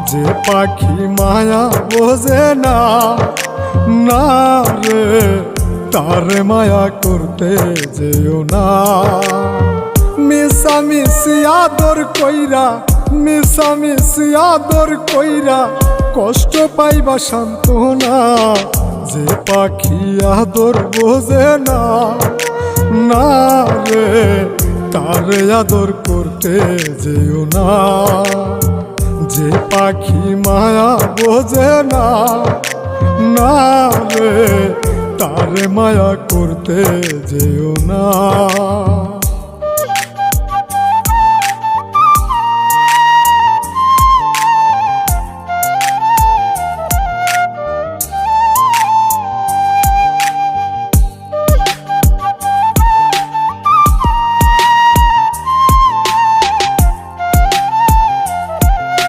যে পাখি মায়া বোঝে না, না রে তারে মায়া করতে যেও না। মিশামিশি আদর কইরা, মিশামিশি আদর কইরা কষ্ট পাইবা সান্ত্বনা। যে পাখি আদর বোঝে না, না রে তারে আদর করতে যেও না। যে পাখি মায়া বোঝে না, না রে তারে মায়া করতে যেও না।